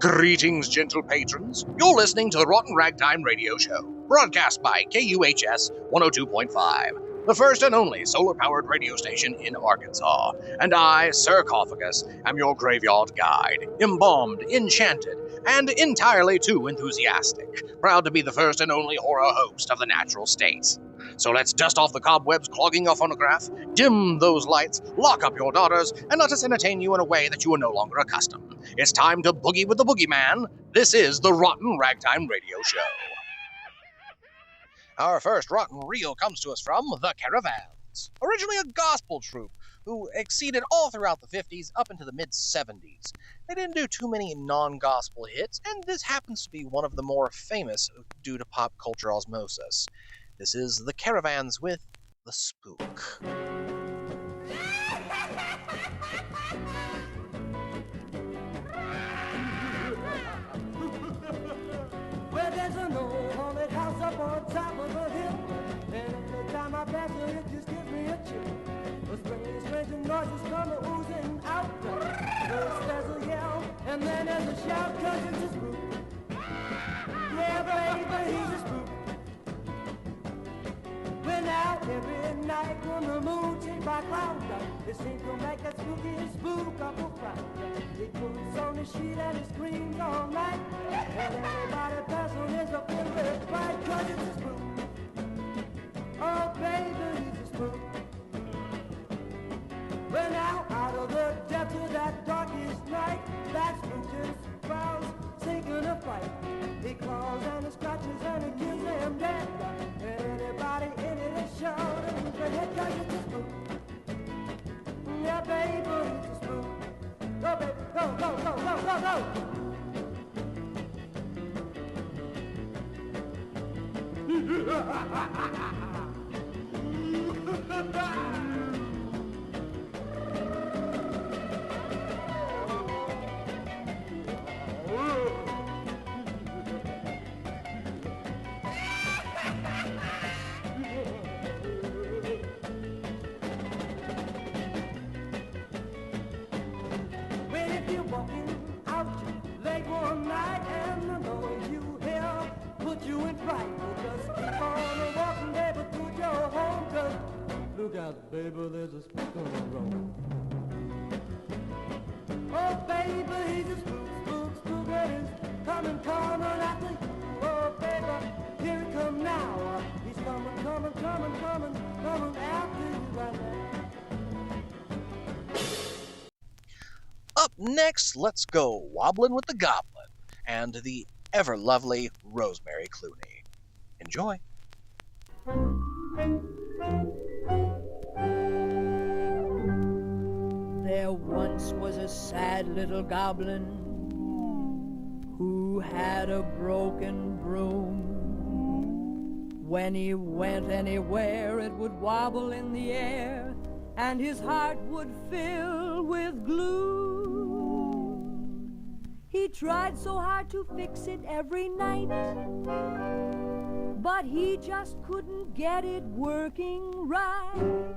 Greetings, gentle patrons. You're listening to the Rotten Ragtime Radio Show, broadcast by KUHS 102.5, the first and only solar-powered radio station in Arkansas. And I, Sir Cophagus, am your graveyard guide, embalmed, enchanted, and entirely too enthusiastic, proud to be the first and only horror host of the natural state. So let's dust off the cobwebs clogging your phonograph, dim those lights, lock up your daughters, and let us entertain you in a way that you are no longer accustomed. It's time to boogie with the boogeyman. This is the Rotten Ragtime Radio Show. Our first rotten reel comes to us from The Caravans, originally a gospel troupe who exceeded all throughout the 50s up into the mid-70s. They didn't do too many non-gospel hits, and this happens to be one of the more famous due to pop culture osmosis. This is The Caravans with The Spook. Well, there's an old haunted house up on top of a hill, and every time I pass it, it just gives me a chill. A strange noises come oozing out. First there's a yell, and then there's a shout, 'cause it's a spook. Yeah, baby, he's a spook. When out every night when the moon changed by cloud, it seems to make that spooky spook up a crowd. He puts on his sheet and he screams all night, and everybody passing is a filled with fright, 'cause it's a spook. Oh baby, he's a spook. When out of the depths of that darkest night, that spook just prowls, seeking a fight. He claws and he scratches and he kills them dead. Anybody in it is shouting, the head guy is a spook. Yeah, baby, it's a spook. Go, baby, go, go, go, go, go, go. Look out, baby, there's a spook on the road. Oh, baby, he's a spook, spook, spook, and he's coming after you. Oh, baby, here he come now. He's coming after you right now. Up next, let's go wobbling with the Goblin and the ever-lovely Rosemary Clooney. Enjoy. There once was a sad little goblin who had a broken broom. When he went anywhere, it would wobble in the air, and his heart would fill with gloom. He tried so hard to fix it every night, but he just couldn't get it working right.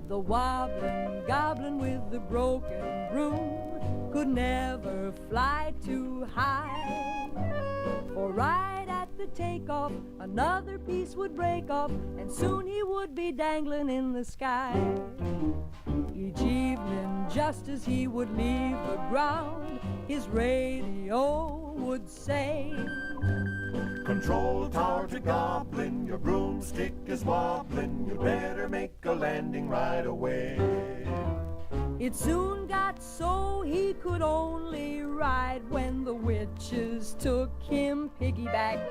The wobbling goblin with the broken broom could never fly too high. For right at the takeoff, another piece would break off, and soon he would be dangling in the sky. Each evening, just as he would leave the ground, his radio would say, "Control tower to Goblin, your broomstick is wobbling. You better make a landing right away." It soon got so he could only ride when the witches took him piggyback,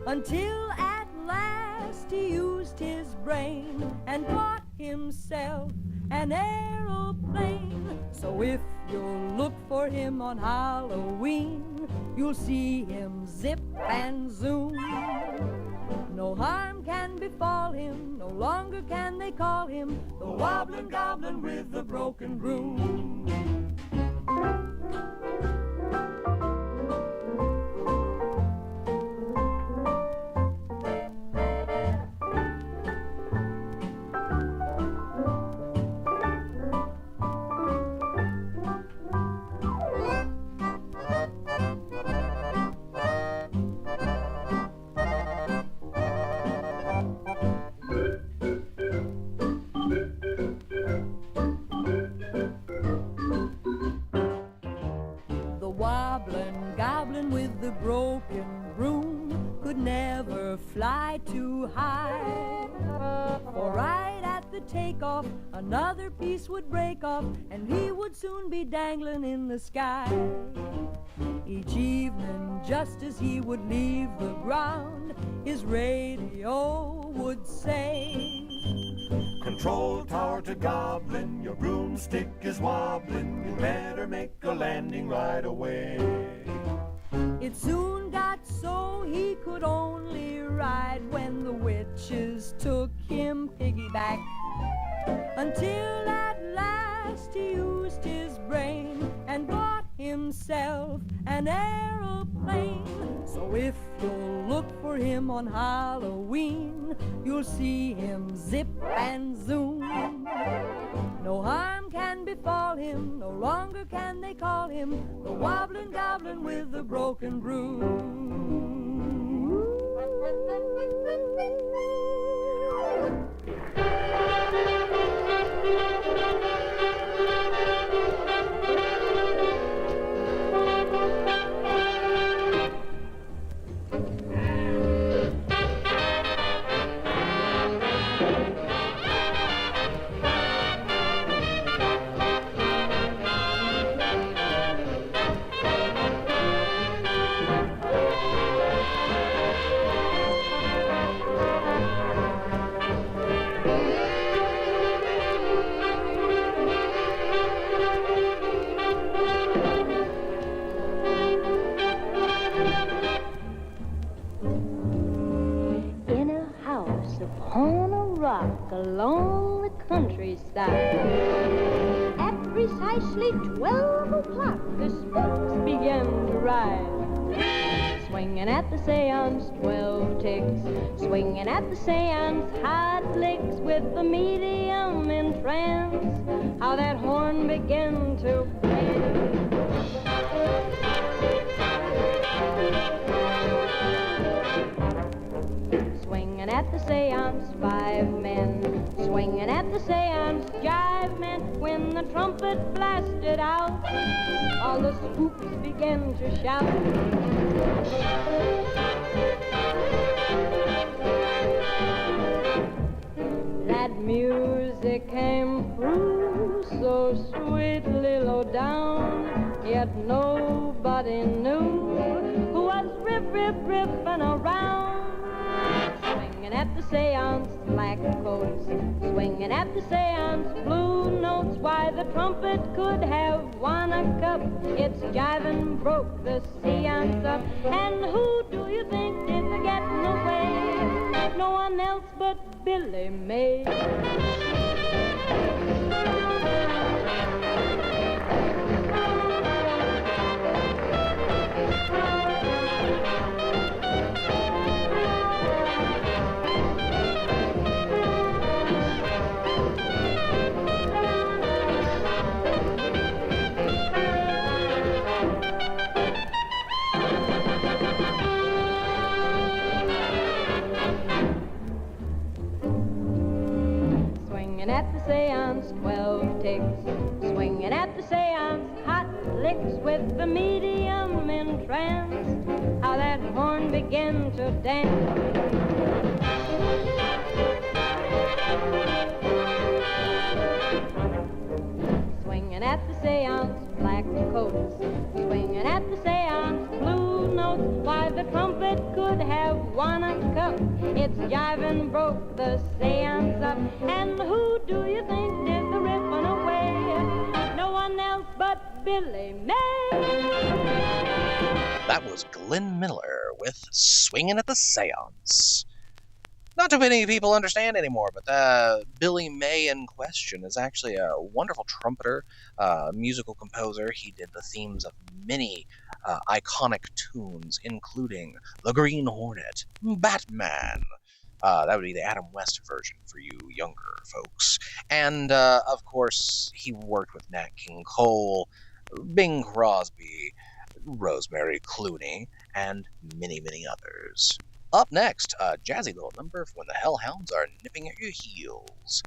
until at last he used his brain and bought himself an aeroplane. So if you'll look for him on Halloween, you'll see him zip and zoom. No harm can befall him, no longer can they call him the wobbling goblin with the broken broom. would take off, another piece would break off, and he would soon be dangling in the sky. Each evening, just as he would leave the ground, his radio would say, Control tower to Goblin, your broomstick is wobbling. You better make a landing right away. It soon got so he could only ride when the witches took him piggyback, until at last he used his brain and bought himself an aeroplane. So if you'll look for him on Halloween, you'll see him zip and zoom. No harm can befall him, no longer can they call him the wobbling goblin with the broken broom. Along the countryside. At precisely 12 o'clock, the spooks began to ride. Swinging at the seance, 12 ticks. Swinging at the seance, hot licks with the medium in trance. How that horn began to play. Swinging at the seance, 5 men. Swinging at the seance, jive men. When the trumpet blasted out, all the spooks began to shout. That music came through so sweetly low down, yet nobody knew who was riffing around. Swinging at the seance, black coats. Swinging at the seance, blue notes. Why the trumpet could have won a cup, its jiving broke the seance up. And who do you think did the getting away? No one else but Billy May. Swinging at the seance, 12 ticks. Swinging at the seance, hot licks with the medium in trance. How that horn began to dance. Swinging at the seance, black coats. Swinging at the seance, blue notes. Why the trumpet could have won a cup, its jiving broke the seance up. And who do you think did the ripping away? No one else but Billy May. That was Glenn Miller with Swingin' at the Seance. Not too many people understand anymore, but Billy May in question is actually a wonderful trumpeter, musical composer. He did the themes of many iconic tunes, including The Green Hornet, Batman. That would be the Adam West version for you younger folks. And, of course, he worked with Nat King Cole, Bing Crosby, Rosemary Clooney, and many, many others. Up next, a jazzy little number for when the hellhounds are nipping at your heels.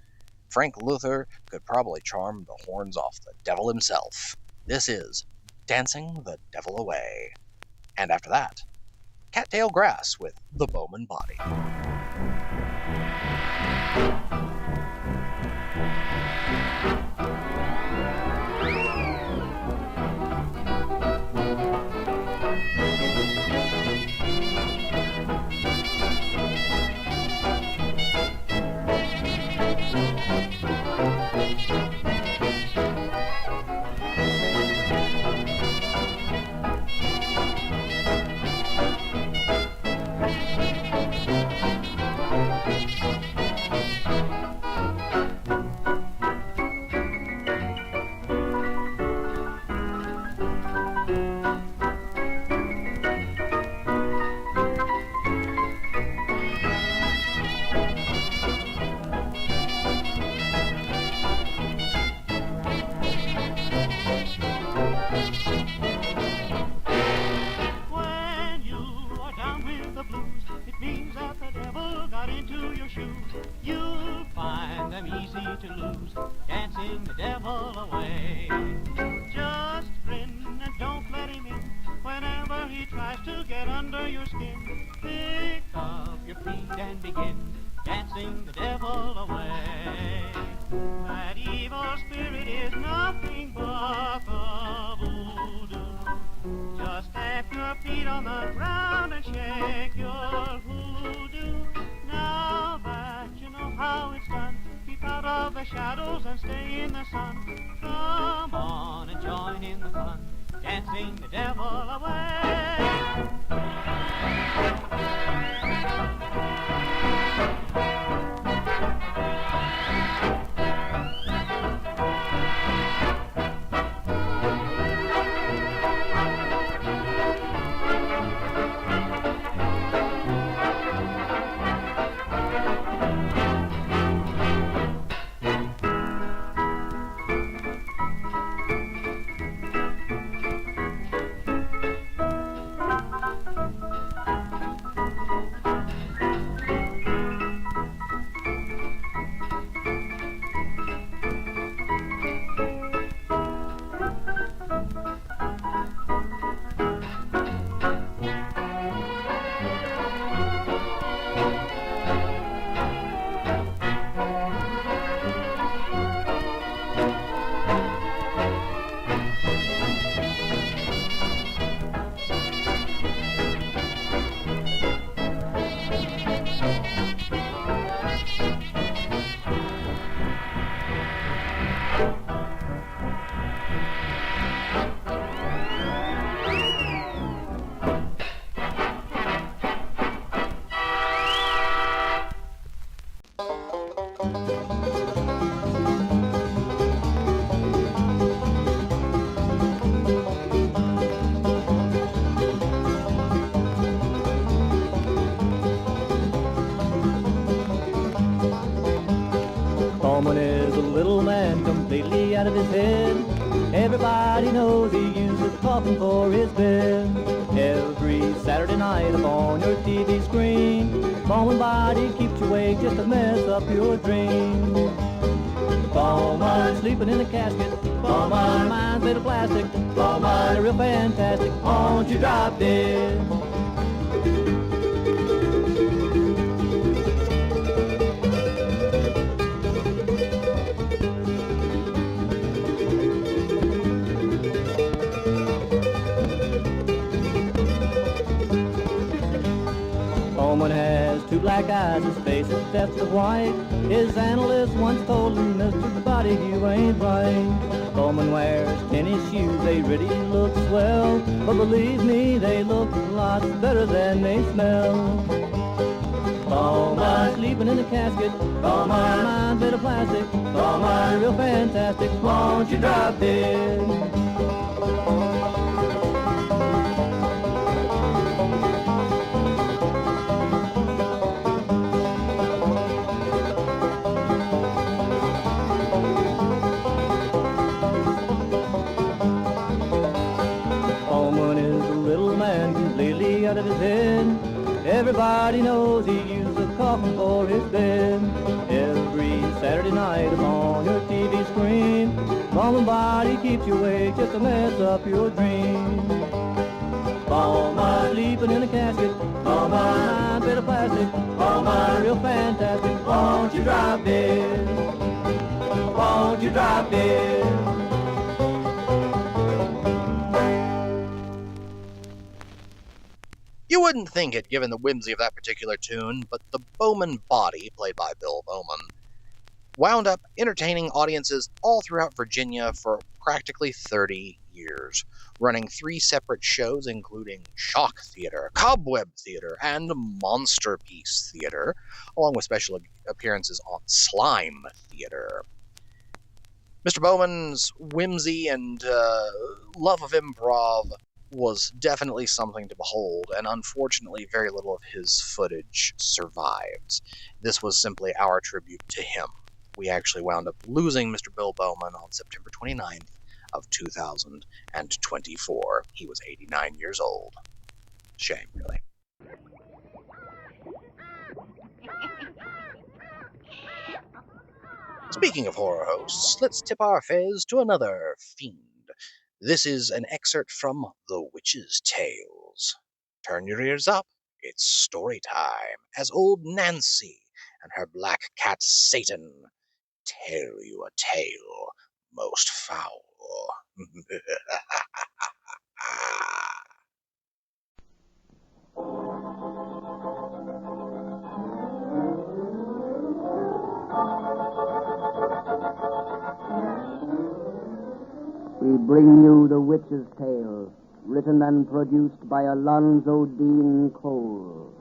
Frank Luther could probably charm the horns off the devil himself. This is Dancing the Devil Away. And after that, Cattail Grass with The Bowman Body. You'll find them easy to lose, dancing the devil away. Just grin and don't let him in whenever he tries to get under your skin. Pick up your feet and begin dancing the devil away. That evil spirit is nothing but the voodoo. Just stamp your feet on the ground and shake your hoodoo. Now that you know how it's done, keep out of the shadows and stay in the sun. Come on and join in the fun, dancing the devil away. Bowman is a little man completely out of his head. Everybody knows he uses coffin for his bed. Every Saturday night up on your TV screen, Bowman body keeps you awake just to mess up your dream. Bowman sleeping in a casket, Bowman mind's made of plastic, Bowman real fantastic, won't you drop dead? Bowman has two black eyes, his face is depths of white. His analyst once told him, Mr. Body, you ain't right. Bowman wears tennis shoes, they really look swell, but believe me, they look lots better than they smell. Bowman sleeping in a casket, Bowman mind's made of plastic, Bowman real fantastic, won't you drop dead? Out of his head. Everybody knows he uses a coffin for his bed. Every Saturday night upon your TV screen, Bowman body keeps you awake just to mess up your dream. Bowman sleeping in a casket, Bowman mind's made of plastic, Bowman real fantastic, won't you drop dead? Won't you drop dead? You wouldn't think it, given the whimsy of that particular tune, but the Bowman body, played by Bill Bowman, wound up entertaining audiences all throughout Virginia for practically 30 years, running 3 separate shows including Shock Theater, Cobweb Theater, and Monster Piece Theater, along with special appearances on Slime Theater. Mr. Bowman's whimsy and love of improv was definitely something to behold, and unfortunately very little of his footage survives. This was simply our tribute to him. We actually wound up losing Mr. Bill Bowman on September 29th of 2024. He was 89 years old. Shame, really. Speaking of horror hosts, let's tip our fez to another fiend. This is an excerpt from The Witch's Tales. Turn your ears up. It's story time as old Nancy and her black cat Satan tell you a tale most foul. We bring you The Witch's Tale, written and produced by Alonzo Dean Cole.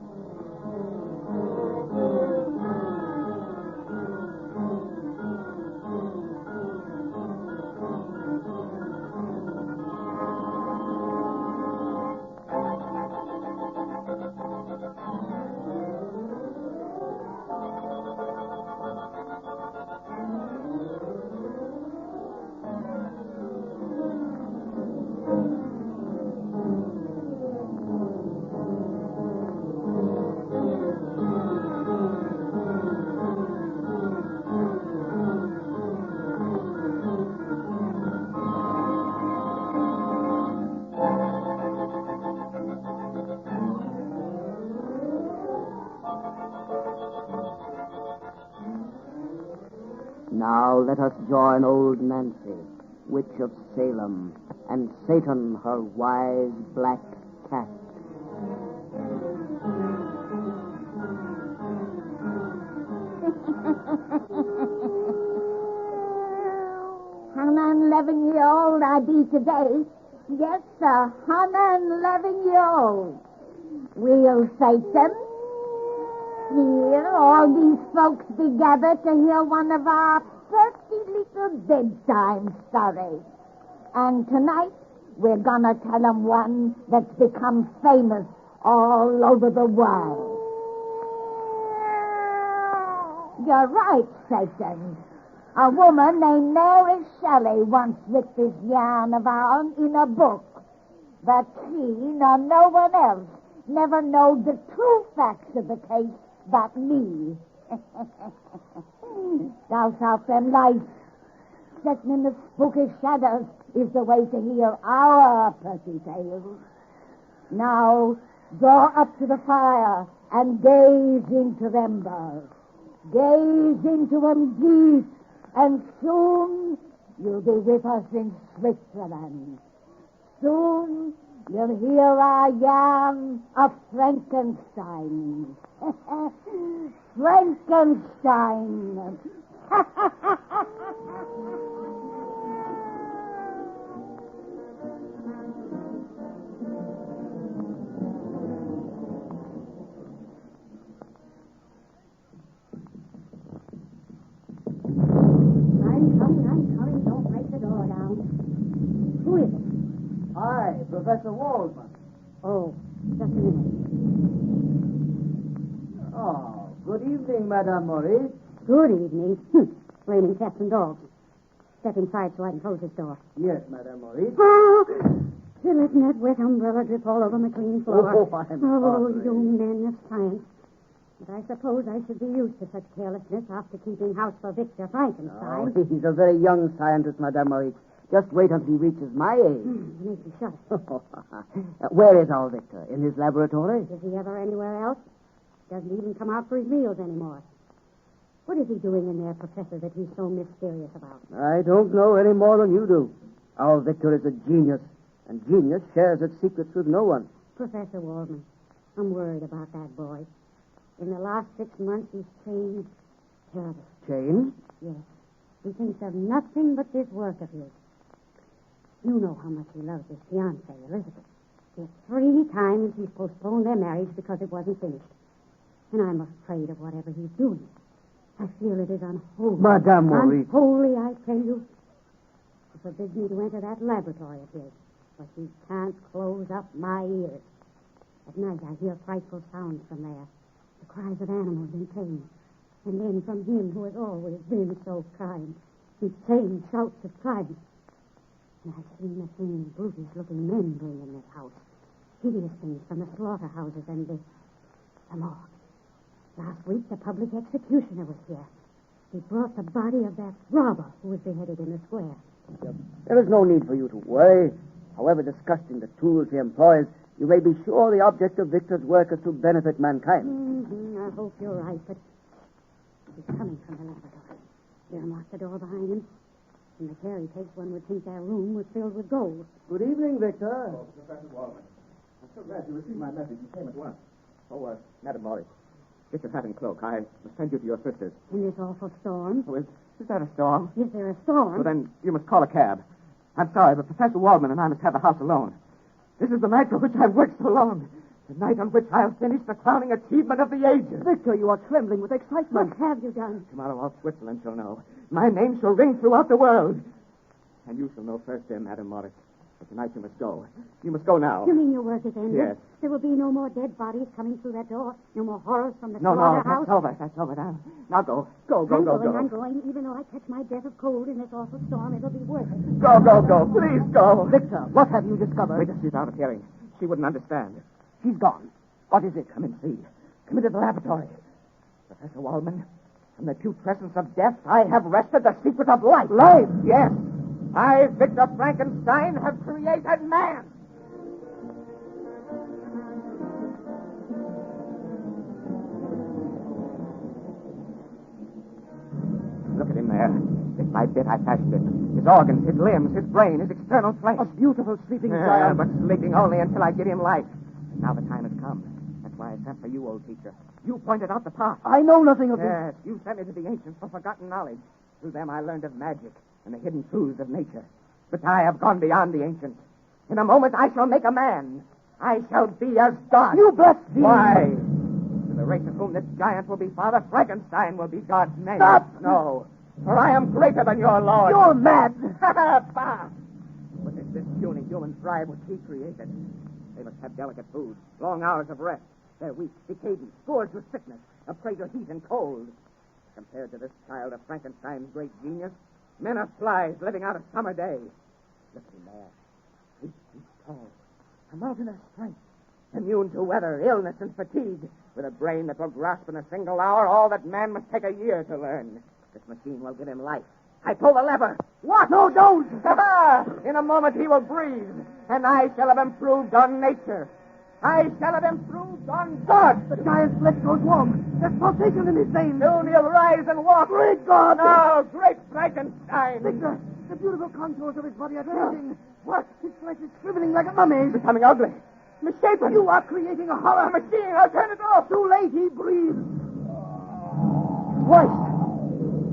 Now let us join old Nancy, witch of Salem, and Satan, her wise black cat. I'm 11-year-old I be today. Yes, sir, 111-year-old. Will Satan, here all these folks be gathered to hear one of our pretty little bedtime stories. And tonight, we're gonna tell 'em one that's become famous all over the world. You're right, Satan. A woman named Mary Shelley once writ this yarn of ours in a book. But she, nor no one else, never knowed the true facts of the case but me. Douse out them lights. Sitting in the spooky shadows is the way to hear our pretty tales. Now, draw up to the fire and gaze into them embers. Gaze into them deep, and soon you'll be with us in Switzerland. Soon you'll hear our yarn of Frankenstein. Frankenstein. I'm coming. Don't break the door down. Who is it? Hi, Professor Waldman. Oh, just a minute. Oh, good evening, Madame Maurice. Good evening. Raining cats and dogs. Step inside so I can close this door. Yes, Madame Maurice. Oh, you're letting that wet umbrella drip all over my clean floor. Oh, I'm sorry. You men of science. But I suppose I should be used to such carelessness after keeping house for Victor Frankenstein. Oh, he's a very young scientist, Madame Maurice. Just wait until he reaches my age. You need to shut it. Where is our Victor? In his laboratory? Is he ever anywhere else? Doesn't even come out for his meals anymore. What is he doing in there, Professor, that he's so mysterious about? I don't know any more than you do. Our Victor is a genius, and genius shares its secrets with no one. Professor Waldman, I'm worried about that boy. In the last 6 months, he's changed terribly. Changed? Yes. He thinks of nothing but this work of his. You know how much he loves his fiancée, Elizabeth. Yet 3 times he's postponed their marriage because it wasn't finished. And I'm afraid of whatever he's doing. I feel it is unholy. Madame Maurice. Unholy, I tell you. He forbids me to enter that laboratory of his. But he can't close up my ears. At night, I hear frightful sounds from there. The cries of animals in pain. And then from him who has always been so kind, insane shouts of triumph. And I've seen the things brutish-looking men bring in this house. Hideous things from the slaughterhouses and the morgue. Last week, the public executioner was here. He brought the body of that robber who was beheaded in the square. There is no need for you to worry. However disgusting the tools he employs, you may be sure the object of Victor's work is to benefit mankind. I hope you're right, but he's coming from the laboratory. Hear him lock the door behind him. From the care he takes, one would think that room was filled with gold. Good evening, Victor. Oh, Professor Waldman. I'm so glad you received my message and came at once. Oh, Madam Morris, get your hat and cloak. I must send you to your sisters. In this awful storm. Oh, is that a storm? Is there a storm? Well, then you must call a cab. I'm sorry, but Professor Waldman and I must have the house alone. This is the night for which I've worked so long. The night on which I'll finish the crowning achievement of the ages. Victor, you are trembling with excitement. What have you done? Tomorrow all Switzerland shall know. My name shall ring throughout the world. And you shall know first, dear Madam Morris. But tonight you must go. You must go now. You mean your work is ended? Yes. There will be no more dead bodies coming through that door? No more horrors from the No, slaughterhouse? that's over. Now go. Go. I'm going. Even though I catch my death of cold in this awful storm, it'll be worth it. Go. Please go. Victor, what have you discovered? Wait till she's out of hearing. She wouldn't understand. She's gone. What is it? Come and see. Come into the laboratory. Professor Waldman, from the putrescence of death, I have wrested the secret of life. Life? Yes. I, Victor Frankenstein, have created man. Look at him there. Bit by bit, I fashioned him. His organs, his limbs, his brain, his external flesh. A beautiful sleeping giant. But sleeping only until I give him life. And now the time has come. That's why I sent for you, old teacher. You pointed out the path. I know nothing of this. Yes, you sent me to the ancients for forgotten knowledge. Through them I learned of magic and the hidden truths of nature. But I have gone beyond the ancients. In a moment I shall make a man. I shall be as God. You blaspheme. Why? To the race of whom this giant will be father, Frankenstein will be God's name. Stop! No, for I am greater than your Lord. You're mad. Bah! What is this puny human tribe which he created? They must have delicate food, long hours of rest. They're weak, decayed, scourged with sickness, a prey to heat and cold. Compared to this child of Frankenstein's great genius, men are flies living out a summer day. Look at him there. 8 feet tall, a mountain of strength, immune to weather, illness, and fatigue, with a brain that will grasp in a single hour all that man must take a year to learn. This machine will give him life. I pull the lever. What? No, don't. In a moment he will breathe, and I shall have improved on nature. I shall have improved on God. The giant's blood goes warm. There's pulsation in his veins. Soon he'll rise and walk. Great God! No, great Frankenstein. Victor, the beautiful contours of his body are changing. What? His flesh is shriveling like a mummy's. Becoming ugly. Misshapen. You are creating a horror. A machine. I'll turn it off. Too late, he breathes. Voice.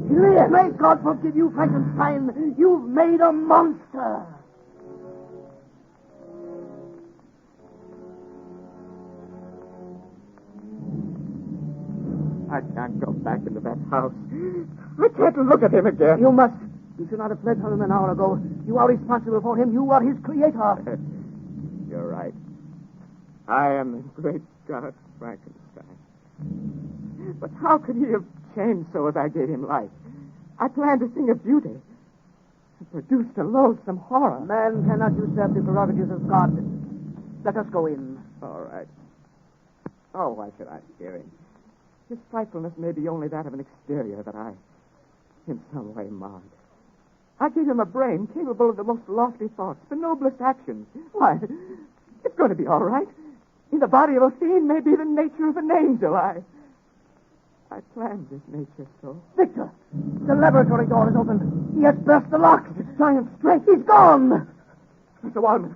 He lives. May God forgive you, Frankenstein. You've made a monster. I can't go back into that house. I can't look at him again. You must. You should not have fled from him an hour ago. You are responsible for him. You are his creator. You're right. I am the great God Frankenstein. But how could he have changed so as I gave him life? I planned a thing of beauty. It produced a loathsome horror. Man cannot usurp the prerogatives of God. Let us go in. All right. Oh, why should I fear him? His frightfulness may be only that of an exterior that I, in some way, marred. I gave him a brain capable of the most lofty thoughts, the noblest actions. Why, it's going to be all right. In the body of a fiend may be the nature of an angel. I planned this nature so. Victor, the laboratory door is open. He has burst the lock. His giant strength. He's gone. Mr. Waldman,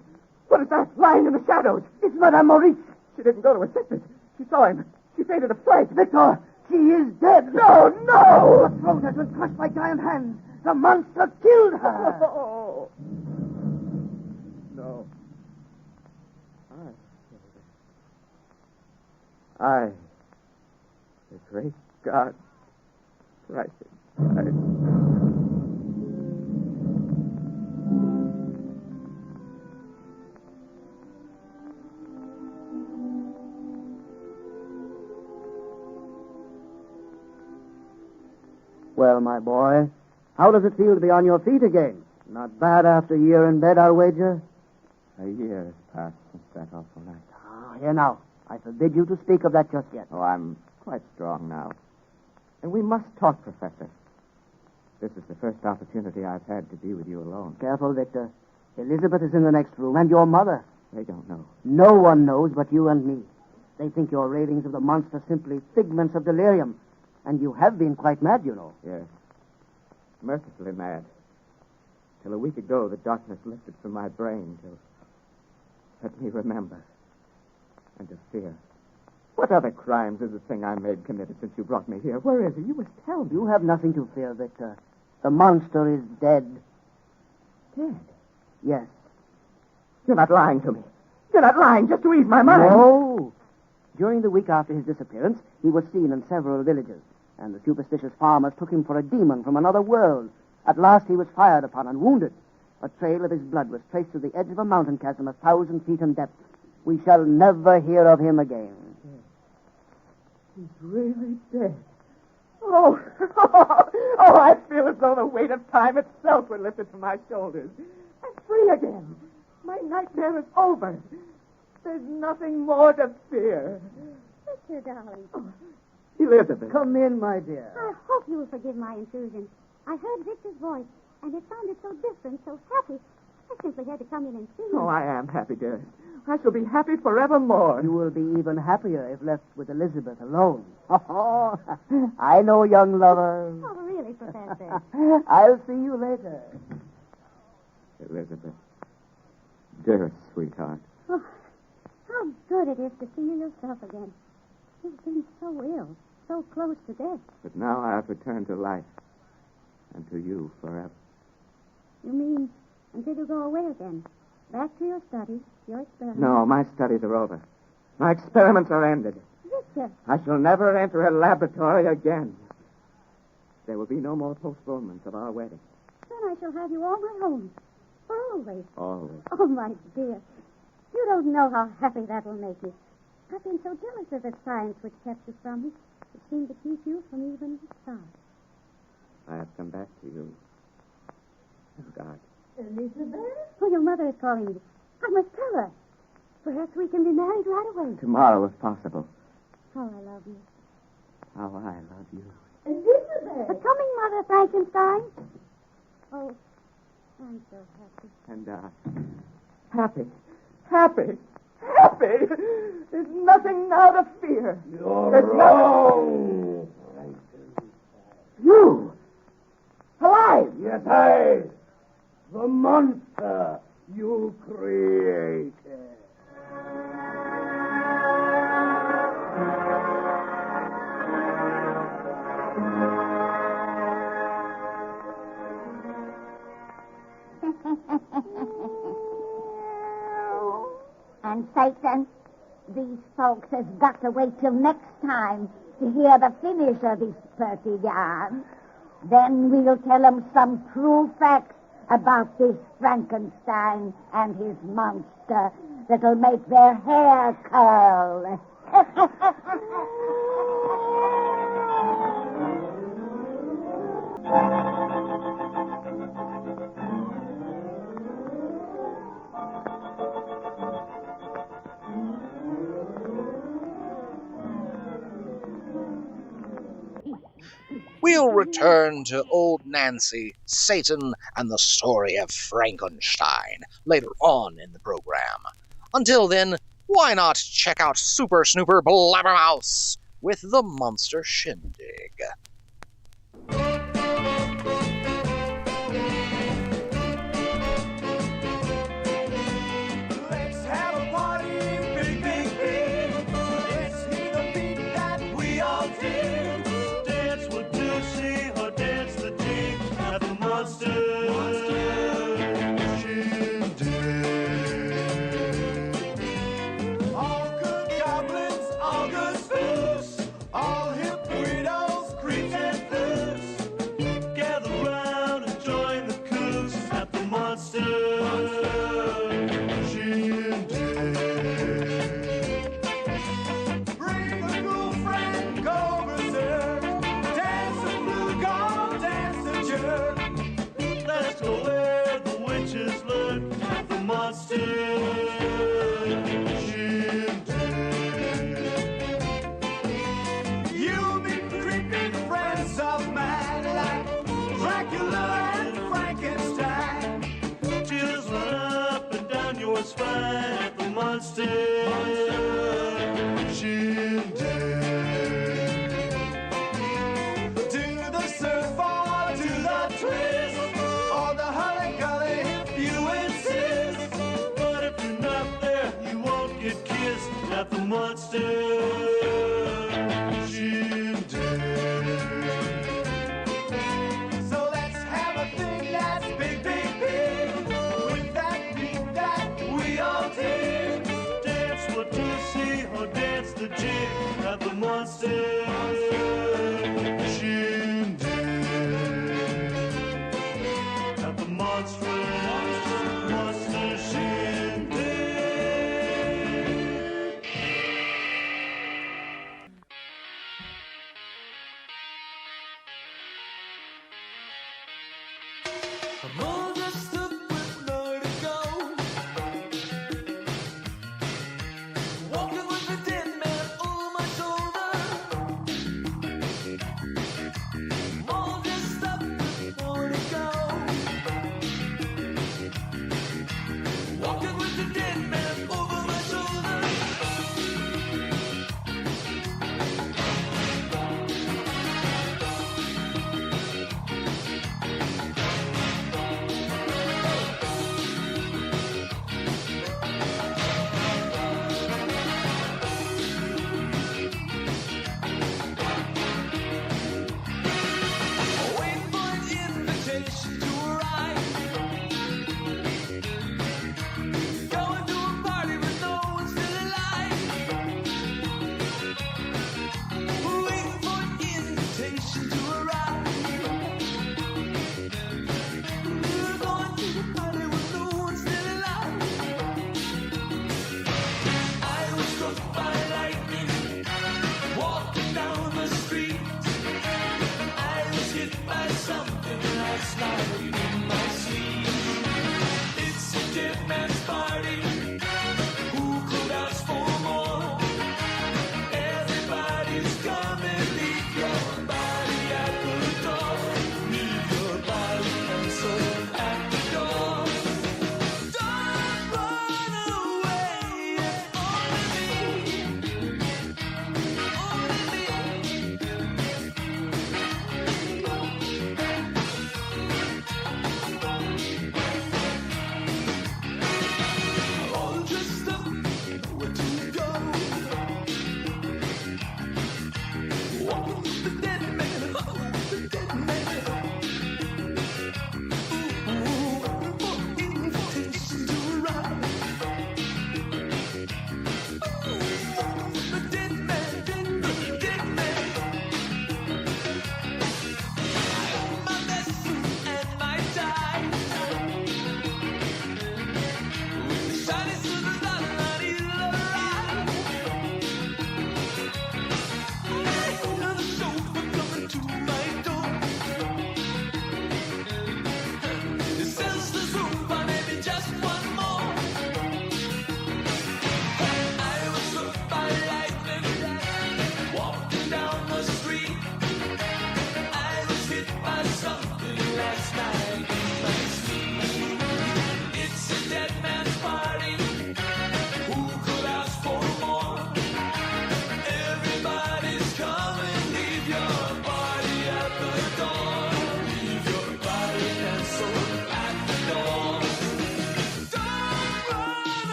what is that lying in the shadows? It's Madame Maurice. She didn't go to her sisters. She saw him. She fainted of fright. Victor, she is dead. No! Her throat has been crushed by giant hands. The monster killed her. Oh. No. I, the great God, Frankenstein. Well, my boy, how does it feel to be on your feet again? Not bad after a year in bed, I'll wager. A year has passed since that awful night. Here now. I forbid you to speak of that just yet. Oh, I'm quite strong now. And we must talk, Professor. This is the first opportunity I've had to be with you alone. Careful, Victor. Elizabeth is in the next room, and your mother. They don't know. No one knows but you and me. They think your ravings of the monster simply figments of delirium. And you have been quite mad, you know. Yes. Mercifully mad. Till a week ago, the darkness lifted from my brain to let me remember. And to fear. What other crimes is the thing I made committed since you brought me here? Where is he? You must tell me. You have nothing to fear, Victor. The monster is dead. Dead? Yes. You're not lying to me. You're not lying just to ease my mind. No. During the week after his disappearance, he was seen in several villages, and the superstitious farmers took him for a demon from another world. At last he was fired upon and wounded. A trail of his blood was traced to the edge of a mountain chasm 1,000 feet in depth. We shall never hear of him again. He's really dead. Oh, oh, I feel as though the weight of time itself were lifted from my shoulders. I'm free again. My nightmare is over. There's nothing more to fear. Victor, darling. Oh, Elizabeth. Come in, my dear. I hope you will forgive my intrusion. I heard Victor's voice, and it sounded so different, so happy. I simply had to come in and see you. Oh, I am happy, dearest. I shall be happy forevermore. You will be even happier if left with Elizabeth alone. Oh, I know, young lover. Oh, really, Professor? I'll see you later. Elizabeth. Dearest sweetheart. Oh, how good it is to see you yourself again. You've been so ill, so close to death. But now I have returned to life. And to you forever. You mean until you go away again? Back to your studies, your experiments? No, my studies are over. My experiments are ended. Victor. I shall never enter a laboratory again. There will be no more postponements of our wedding. Then I shall have you all my own. For always. Always. Oh, my dear. You don't know how happy that will make me. I've been so jealous of the science which kept you from me. It seemed to keep you from even the stars. I have come back to you. Oh, God. Elizabeth? Oh, your mother is calling me. I must tell her. Perhaps we can be married right away. Tomorrow, if possible. Oh, I love you. How I love you. Elizabeth! A coming, Mother Frankenstein. Oh, I'm so happy. And, happy. Happy. Happy. There's nothing now to fear. You're wrong. You! Alive! Yes, I. The monster you created. And Satan, these folks has got to wait till next time to hear the finish of this pretty yarn. Then we'll tell them some true facts about this Frankenstein and his monster that'll make their hair curl. We'll return to old Nancy, Satan, and the story of Frankenstein later on in the program. Until then, why not check out Super Snooper Blabbermouse with the Monster Shindig? Let's have a party, big, big, big. Let's hear the beat that we all dig. Dance with Lucy or dance the jig at the Monster Shindig. All good goblins, all good spooks, all hip widows, creep was fine at the monster shindig. To the surf or to the twist, or the holly-golly if you insist. But if you're not there, you won't get kissed at the monster shindig. So let's have a thing that's big, big, big, with that beat that we all dig. Dance what to see or dance the jig at the monster shindig. At the monster shindig. I'm all dressed up with nowhere to go, walking with the dead man over my shoulder. I'm all dressed up with nowhere to go, walking with the dead man over my shoulder. Waiting for an invitation to arrive, going to a party with no one still alive. Waiting for an invitation to arrive, going to a party with no one still alive. I was struck by lightning, walking down the street. I was hit by something last night in my sleep. It's a dead man's party. Who could ask for more? Everybody's coming. Leave your body at the door. Leave your body and soul at the door. Don't run away. It's only me. Only me.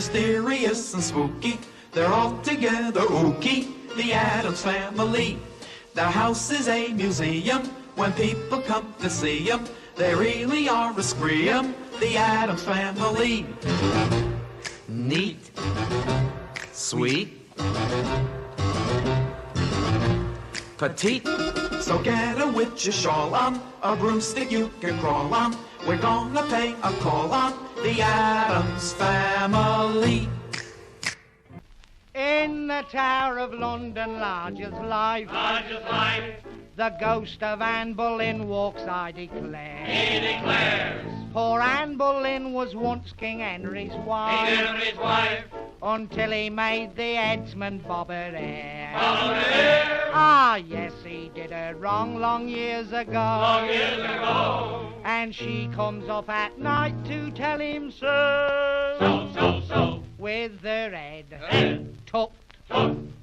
mysterious and spooky. They're altogether ooky, the Addams Family. Their house is a museum. When people come to see them, they really are a scream, the Addams Family. Neat, sweet, petite. So get a witch's shawl on, a broomstick you can crawl on. We're gonna pay a call on the Addams Family. In the Tower of London, large as life, the ghost of Anne Boleyn walks, I declare. He declares. Poor Anne Boleyn was once King Henry's wife. Until he made the headsman bob her hair. Ah, yes, he did her wrong long years ago. And she comes up at night to tell him so. With her head tucked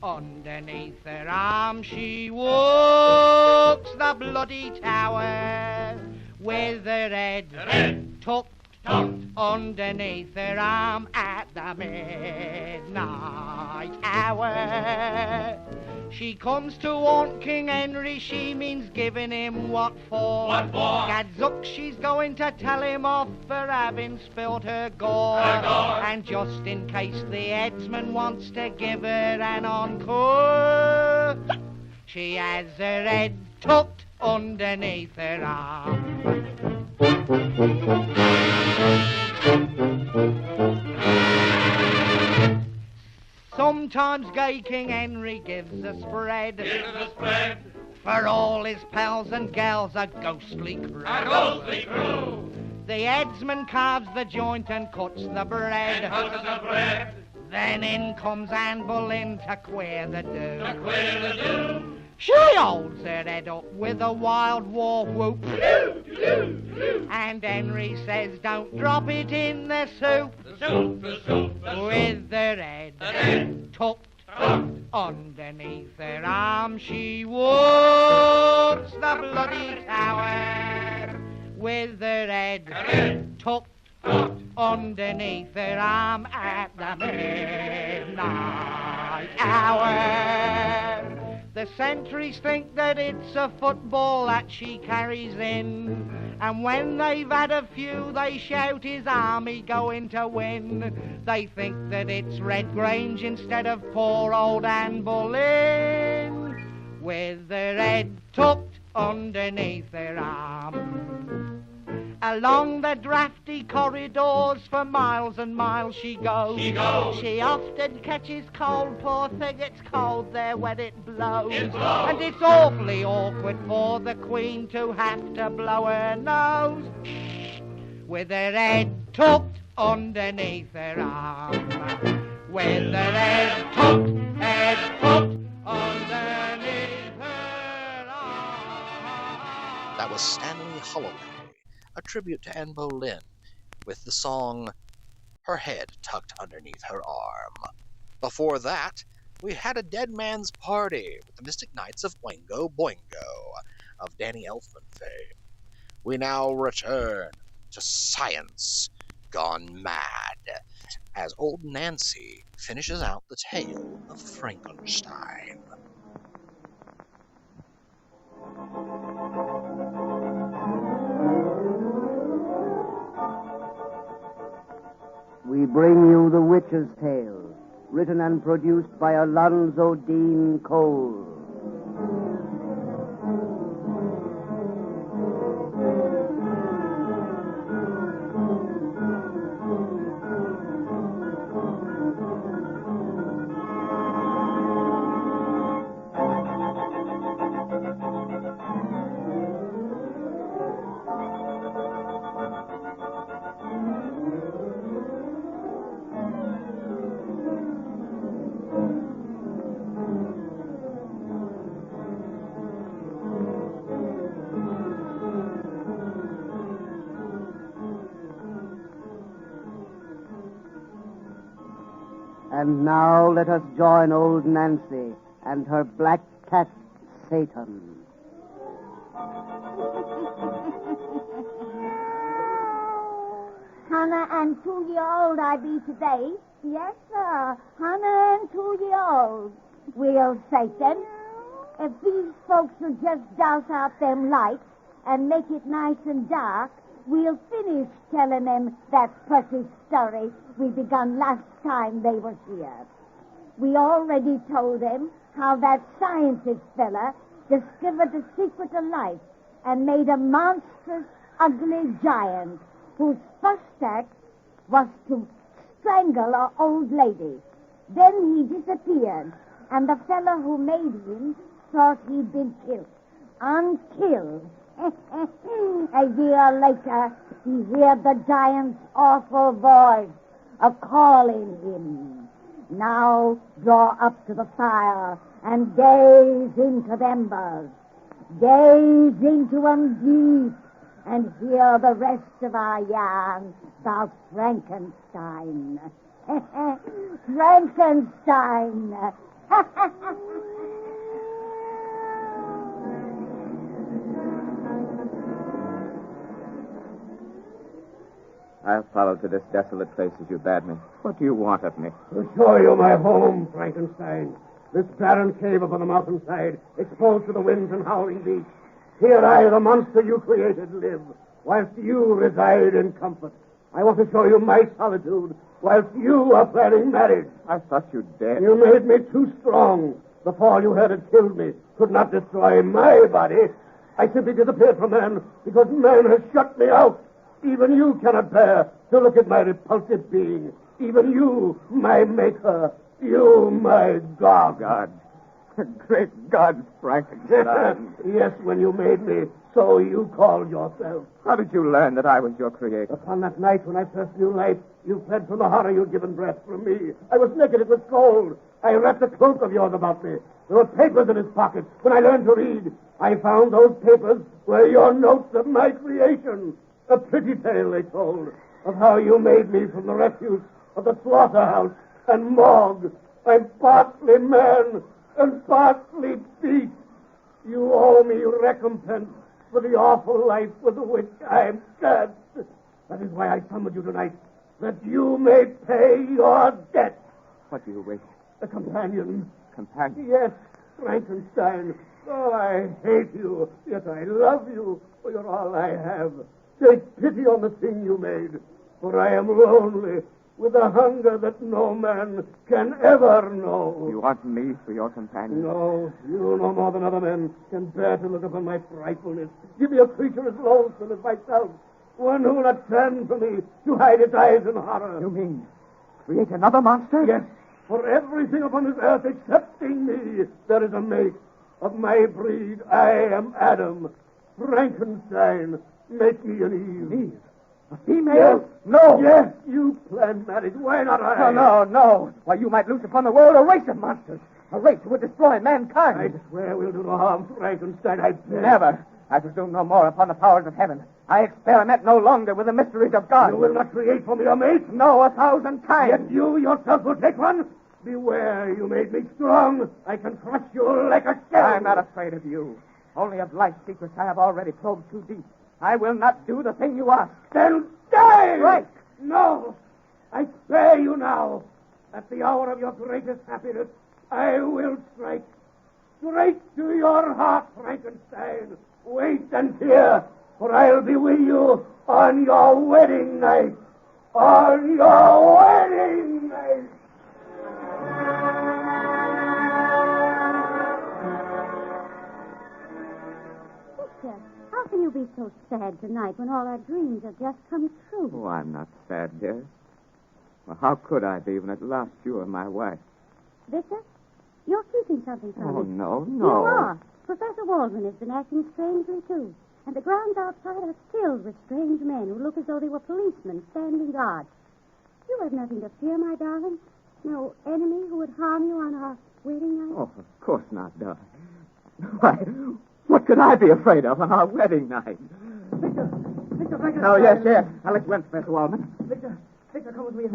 underneath her arm, she walks the bloody tower. With her head tucked underneath her arm at the midnight hour. She comes to haunt King Henry, she means giving him what for? Gadzuck, she's going to tell him off for having spilt her gore. And just in case the headsman wants to give her an encore, she has her head tucked underneath her arm. Sometimes gay King Henry gives a spread. For all his pals and gals, a ghostly crew. The headsman carves the joint and cuts the bread. Then in comes Anne Boleyn to queer the do. She holds her head up with a wild war whoop. And Henry says, don't drop it in the soup. With her head tucked underneath her arm, she walks the bloody tower. With her head tucked underneath her arm at the midnight hour. The sentries think that it's a football that she carries in, and when they've had a few, they shout his army going to win. They think that it's Red Grange instead of poor old Anne Boleyn, with her head tucked underneath her arm. Along the drafty corridors for miles and miles she goes. She often catches cold, poor thing, it's cold there when it blows. And it's awfully awkward for the Queen to have to blow her nose with her head tucked underneath her arm. With her head tucked underneath her arm. That was Stanley Holloway, a tribute to Anne Boleyn, with the song Her Head Tucked Underneath Her Arm. Before that, we had a Dead Man's Party with the Mystic Knights of Oingo Boingo of Danny Elfman fame. We now return to science gone mad as old Nancy finishes out the tale of Frankenstein. We bring you The Witch's Tale, written and produced by Alonzo Dean Cole. And now let us join old Nancy and her black cat, Satan. Hannah and 2-year-old I be today, Yes, sir. 102-year-old. We'll say then, if these folks will just douse out them lights and make it nice and dark, we'll finish telling them that precious story we begun last time they were here. We already told them how that scientist fella discovered the secret of life and made a monstrous, ugly giant whose first act was to strangle an old lady. Then he disappeared, and the fellow who made him thought he'd been killed. Unkilled. A year later, he heard the giant's awful voice a-calling him. Now draw up to the fire and gaze into the embers. Gaze into them deep and hear the rest of our yarn about Frankenstein. Frankenstein! I'll follow to this desolate place as you bade me. What do you want of me? To show you my home, Frankenstein. This barren cave up on the mountainside, exposed to the winds and howling beasts. Here I, the monster you created, live, whilst you reside in comfort. I want to show you my solitude, whilst you are planning marriage. I thought you dead. You made me too strong. The fall you had had killed me could not destroy my body. I simply disappeared from man because man has shut me out. Even you cannot bear to look at my repulsive being. Even you, my maker. You, my God. God. Great God, Frankenstein. Yes, when you made me, so you called yourself. How did you learn that I was your creator? Upon that night when I first knew life, you fled from the horror you'd given breath from me. I was naked, it was cold. I wrapped a cloak of yours about me. There were papers in his pocket. When I learned to read, I found those papers were your notes of my creation. A pretty tale they told of how you made me from the refuse of the slaughterhouse and morgue. I'm partly man and partly beast. You owe me recompense for the awful life with which I'm cursed. That is why I summoned you tonight, that you may pay your debt. What do you wish? A companion. Companion? Yes, Frankenstein. Oh, I hate you, yet I love you, for you're all I have. Take pity on the thing you made, for I am lonely, with a hunger that no man can ever know. You want me for your companion? No, you no more than other men can bear to look upon my frightfulness. Give me a creature as loathsome as myself, one who will not turn from me to hide its eyes in horror. You mean create another monster? Yes, for everything upon this earth excepting me, there is a mate. Of my breed, I am Adam. Frankenstein, make me an Eve. Eve? A female? Yes. No. Yes, you planned marriage. Why not I? No. Why, you might loose upon the world a race of monsters. A race who would destroy mankind. I swear we'll do no harm, Frankenstein. I swear. Never. I presume no more upon the powers of heaven. I experiment no longer with the mysteries of God. You will not create for me a mate? No, 1,000 times. Yet you yourself will take one? Beware, you made me strong. I can crush you like a shell. I'm not afraid of you. Only of life's secrets I have already probed too deep. I will not do the thing you ask. Then die! Right. No. I spare you now. At the hour of your greatest happiness, I will strike. Straight to your heart, Frankenstein. Wait and hear, for I'll be with you on your wedding night. On your wedding night. How can you be so sad tonight when all our dreams have just come true? Oh, I'm not sad, dear. Well, how could I be when at last you are my wife? Victor, you're keeping something from me. Oh, no. You are. Professor Waldman has been acting strangely, too. And the grounds outside are filled with strange men who look as though they were policemen standing guard. You have nothing to fear, my darling. No enemy who would harm you on our wedding night? Oh, of course not, darling. Why, what could I be afraid of on our wedding night? Victor, Frankenstein. Oh, yes. I'll let you in, Professor Waldman. Victor, come with me.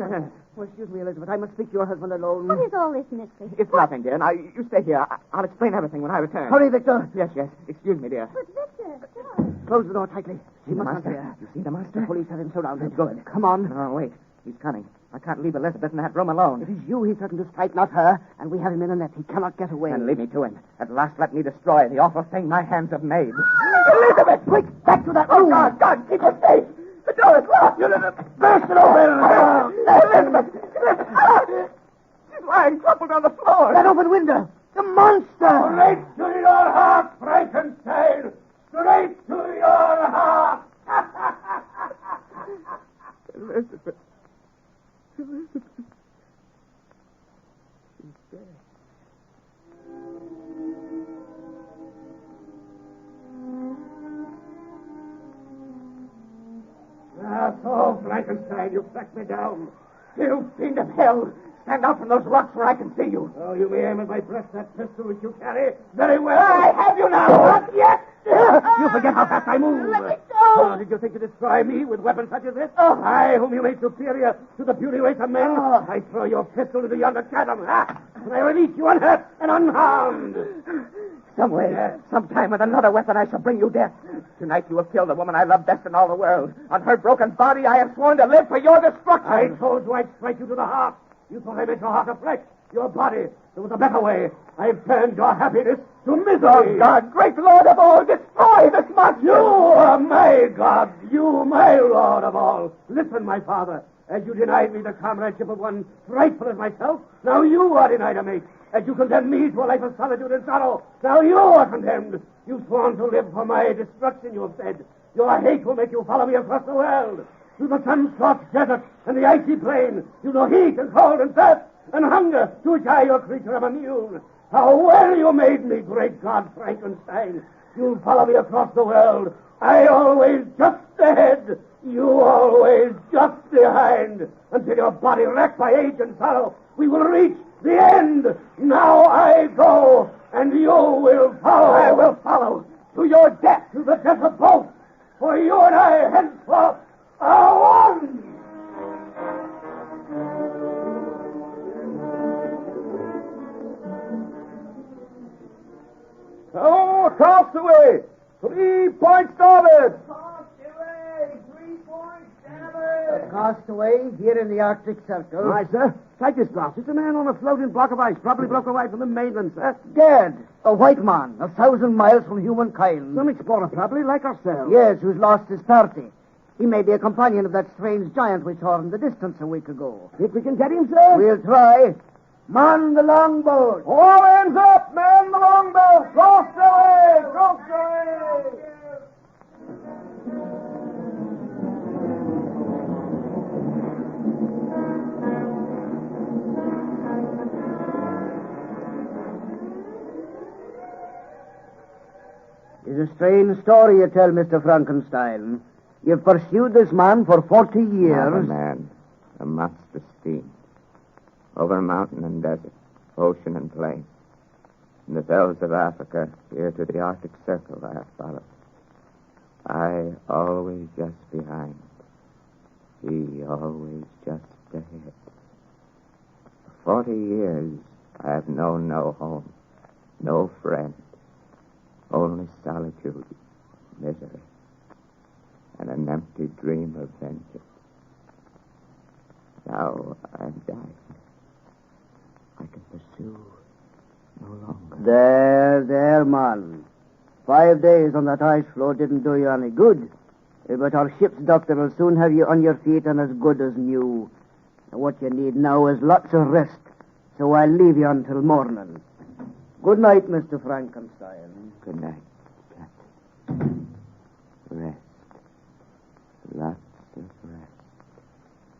Oh, excuse me, Elizabeth. I must speak to your husband alone. What is all this mystery? It's nothing, dear. Now, you stay here. I'll explain everything when I return. Hurry, Victor. Yes. Excuse me, dear. But Victor, stop. Close the door tightly. See the monster? You see the monster? The police have him surrounded. Good. Come on. No, wait. He's coming. I can't leave Elizabeth in that room alone. It is you he threatened to strike, not her, and we have him in a net. He cannot get away. Then leave me to him. At last, let me destroy the awful thing my hands have made. Elizabeth! Quick, back to that room! Oh, God, keep her safe! The door is locked! Burst it open! Elizabeth! She's lying crumpled on the floor. That open window! The monster! Straight to your heart, Frankenstein! Straight to your heart! Elizabeth. Elizabeth. She's dead. Ah, so, Frankenstein, you tracked me down. You fiend of hell! Stand out from those rocks where I can see you. Oh, you may aim at my breast that pistol which you carry. Very well. I have you now. Not yet. You forget how fast I move. Let me go. Oh, did you think to destroy me with weapons such as this? I, whom you made superior to the puny race of men, I throw your pistol into yonder chasm. And I release you unhurt and unharmed. Some way, sometime with another weapon, I shall bring you death. Tonight you have killed the woman I love best in all the world. On her broken body, I have sworn to live for your destruction. I told you I'd strike you to the heart. You thought I meant your heart of flesh, your body. There was a better way. I've turned your happiness to misery. Oh, God, great Lord of all, destroy this monster. You are my God. You, my Lord of all. Listen, my father. As you denied me the comradeship of one frightful as myself, now you are denied a mate. As you condemned me to a life of solitude and sorrow, now you are condemned. You've sworn to live for my destruction, you have said. Your hate will make you follow me across the world. Through the sun-scorched desert and the icy plain, you know heat and cold and thirst and hunger, to which I, your creature, am immune. How well you made me, great God Frankenstein. You'll follow me across the world. I always just ahead, you always just behind, until your body wrecked by age and sorrow. We will reach the end. Now I go, and you will follow. I will follow to your death. To the death of both. For you and I henceforth are one. Oh, across the way. 3 points starboard. Castaway here in the Arctic Circle. Right, sir. Take this glass. It's a man on a floating block of ice, probably broke away from the mainland, sir. Dead. A white man, 1,000 miles from humankind. Some explorer, probably, like ourselves. Yes, who's lost his party. He may be a companion of that strange giant we saw in the distance a week ago. Think we can get him, sir? We'll try. Man the longboat. All hands up, man the longboat. Cross away, cross away. It's a strange story you tell, Mr. Frankenstein. You've pursued this man for 40 years. Not a man, a monstrous fiend. Over mountain and desert, ocean and plain. From the fells of Africa, here to the Arctic Circle I have followed. I always just behind. He always just ahead. For 40 years, I have known no home, no friend. Only solitude, misery, and an empty dream of vengeance. Now I'm dying. I can pursue no longer. There, man. 5 days on that ice floe didn't do you any good. But our ship's doctor will soon have you on your feet and as good as new. What you need now is lots of rest, so I'll leave you until morning. Good night, Mr. Frankenstein. Good night, Captain. Rest. Lots of rest.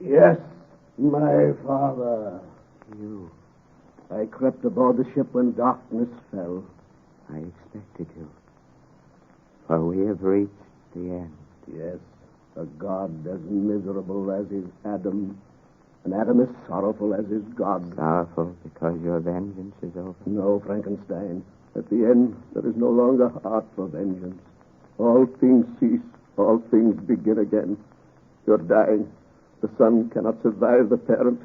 Yes, my father. You. I crept aboard the ship when darkness fell. I expected you. For we have reached the end. Yes, a God as miserable as is Adam, and Adam as sorrowful as is God. Sorrowful because your vengeance is over. No, Frankenstein. At the end, there is no longer heart for vengeance. All things cease. All things begin again. You're dying. The son cannot survive the parent.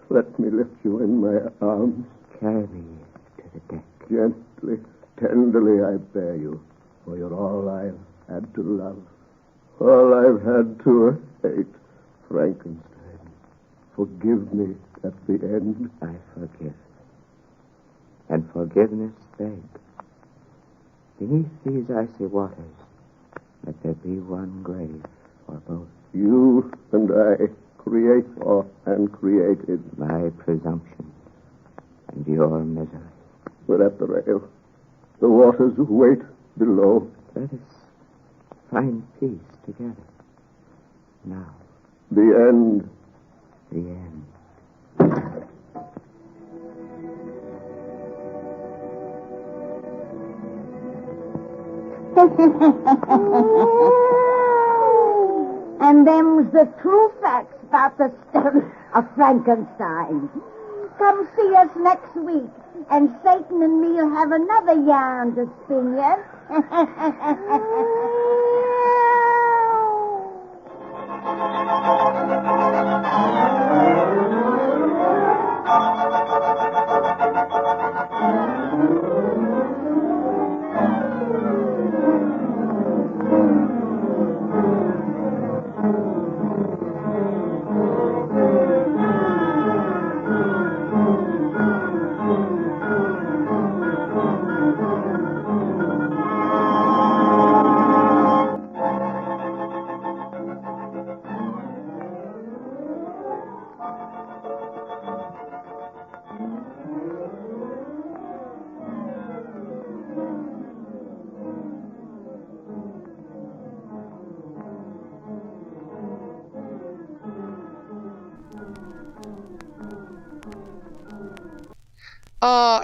Let me lift you in my arms. Carry me to the deck. Gently, tenderly I bear you, for you're all I've had to love. All I've had to hate. Frankenstein, forgive me at the end. I forgive. And forgiveness beg. Beneath these icy waters, let there be one grave for both. You and I, creator and created. My presumption and your misery. We're at the rail. The waters wait below. Let us find peace together. Now. The end. The end. And them's the true facts about the story of Frankenstein. Come see us next week, and Satan and me'll have another yarn to spin you.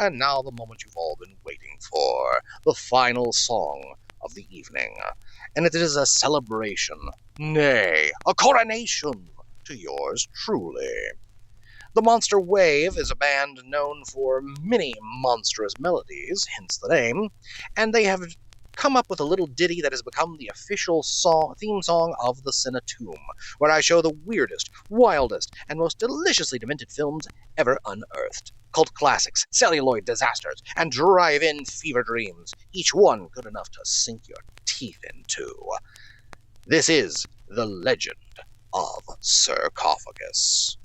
And now the moment you've all been waiting for, the final song of the evening. And it is a celebration, nay, a coronation to yours truly. The Monster Wave is a band known for many monstrous melodies, hence the name, and they have come up with a little ditty that has become the official theme song of the Cinetomb, where I show the weirdest, wildest, and most deliciously demented films ever unearthed. Cult classics, celluloid disasters, and drive-in fever dreams, each one good enough to sink your teeth into. This is the legend of Sir Cophagus.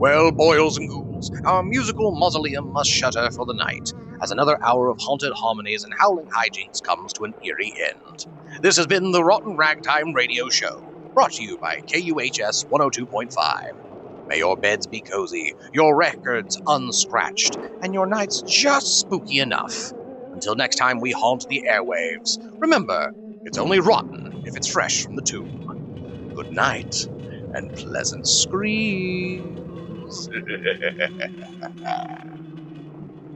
Well, boils and ghouls, our musical mausoleum must shutter for the night, as another hour of haunted harmonies and howling hijinks comes to an eerie end. This has been the Rotten Ragtime Radio Show, brought to you by KUHS 102.5. May your beds be cozy, your records unscratched, and your nights just spooky enough. Until next time we haunt the airwaves, remember, it's only rotten if it's fresh from the tomb. Good night, and pleasant screams.